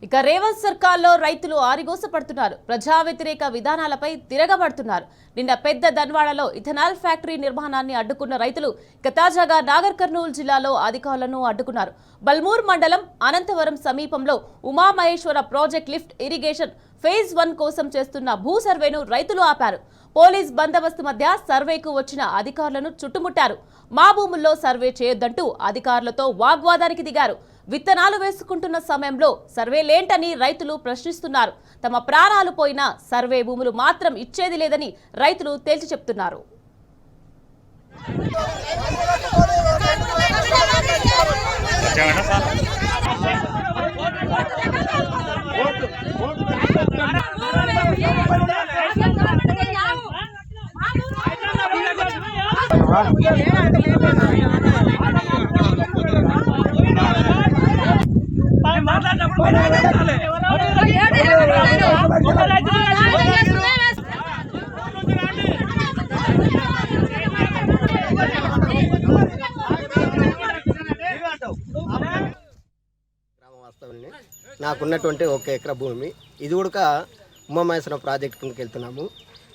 ఇక రేవంత్ సర్కార్లో రైతులు ఆరిగోసపడుతున్నారు. ప్రజా వ్యతిరేక విధానాలపై తిరగబడుతున్నారు. నిన్న పెద్ద దన్వాడలో ఇథనాల్ ఫ్యాక్టరీ నిర్మాణాన్ని అడ్డుకున్న రైతులు ఇక తాజాగా నాగర్ కర్నూలు జిల్లాలో అధికారులను అడ్డుకున్నారు. బల్మూర్ మండలం అనంతవరం సమీపంలో Umamaheshwara project lift irrigation phase 1 కోసం చేస్తున్న భూ సర్వేను రైతులు ఆపారు. పోలీస్ బందోబస్తు మధ్య సర్వేకు వచ్చిన అధికారులను చుట్టుముట్టారు. మా భూముల్లో సర్వే చేయొద్దంటూ అధికారులతో వాగ్వాదానికి దిగారు. విత్తనాలు వేసుకుంటున్న సమయంలో సర్వేలేంటని రైతులు ప్రశ్నిస్తున్నారు. తమ ప్రాణాలు పోయినా సర్వే భూములు మాత్రం ఇచ్చేది లేదని రైతులు తేల్చి చెప్తున్నారు. నాకున్నటువంటి 1 ఎకరా భూమి ఇది కూడా ఉమామహేశ్వరం ప్రాజెక్ట్ కిందకి వెళ్తున్నాము.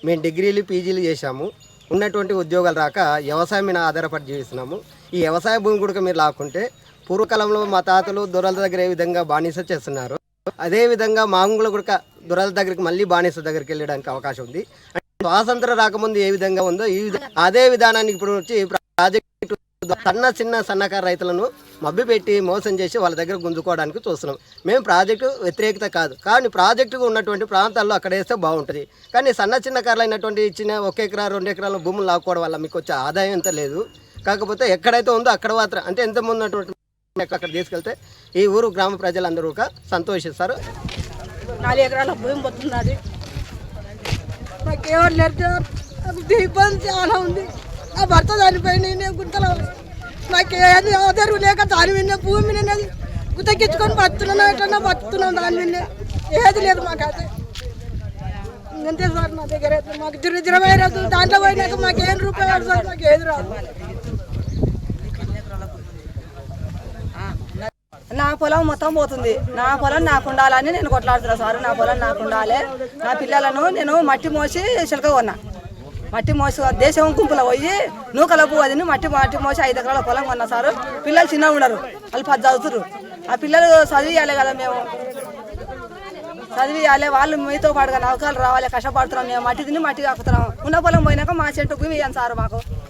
మేము డిగ్రీలు పీజీలు చేశాము. ఉన్నటువంటి ఉద్యోగాలు రాక వ్యవసాయం మీద ఆధారపడి జీవిస్తున్నాము. ఈ వ్యవసాయ భూమి కూడా మీరు లాక్కుంటే పూర్వకాలంలో మా తాతలు దొరల దగ్గర ఏ విధంగా బానిస చేస్తున్నారు, అదేవిధంగా మామూలు కూడా దొరల దగ్గరికి మళ్ళీ బానిస దగ్గరికి వెళ్ళడానికి అవకాశం ఉంది. స్వాతంత్రం రాకముందు ఏ విధంగా ఉందో అదే విధానానికి ఇప్పుడు వచ్చి ప్రాజెక్టు సన్నకారు రైతులను మభ్యపెట్టి మోసం చేసి వాళ్ళ దగ్గర గుంజుకోవడానికి చూస్తున్నాం. మేము ప్రాజెక్టు వ్యతిరేకత కాదు, కానీ ప్రాజెక్టుకు ఉన్నటువంటి ప్రాంతాల్లో అక్కడ వేస్తే బాగుంటుంది. కానీ చిన్నకారులు అయినటువంటి ఇచ్చిన 1 ఎకరా 2 ఎకరాల భూములు లాక్కోవడం వల్ల మీకు వచ్చే ఆదాయం ఎంత లేదు. కాకపోతే ఎక్కడైతే ఉందో అక్కడ మాత్రం అంటే ఎంతమంది ఉన్నటువంటి అక్కడ తీసుకెళ్తే ఈ ఊరు గ్రామ ప్రజలందరూ సంతోషిస్తారు. 4 ఎకరాల భూమి పోతున్నది. నాకేమో లేదు, ఇబ్బంది చాలా ఉంది. నా భర్త చనిపోయింది, నేను గుంతలో నాకేది ఆధారు లేక దాని మీద భూమి మీద గుతకిచ్చుకొని బతున్నాను బతున్నాం. దాని మీద ఏది లేదు మాకు. అయితే అంతే సార్, నా దగ్గర అయితే మాకు దిరమే రాదు. దాంట్లో పోయినాక మాకేం రూపాయలు సార్, మాకు ఏది రాదు. నా పొలం మొత్తం పోతుంది. నా పొలం నాకు ఉండాలని నేను కొట్లాడుతున్నా సార్. నా పొలం నాకు ఉండాలి. నా పిల్లలను నేను మట్టి మోసి చిలక కొన్నా. మట్టి మోసి దేశం గుంపులో పోయి నూకల పువ్వు అది మట్టి మోసి 5 ఎకరాల పొలం కొన్నా సార్. పిల్లలు చిన్నగా ఉండరు, వాళ్ళు 10 చదువుతున్నారు. ఆ పిల్లలు చదివియాలి కదా, మేము చదివియాలి. వాళ్ళు మీతో పాటుగా నౌకలు రావాలి, కష్టపడుతున్నాం. మేము మట్టి తిని మట్టి కాకుతున్నాం. ఉన్న పొలం పోయినాక మా చెట్టు భూమి ఇవ్వండి సార్ మాకు.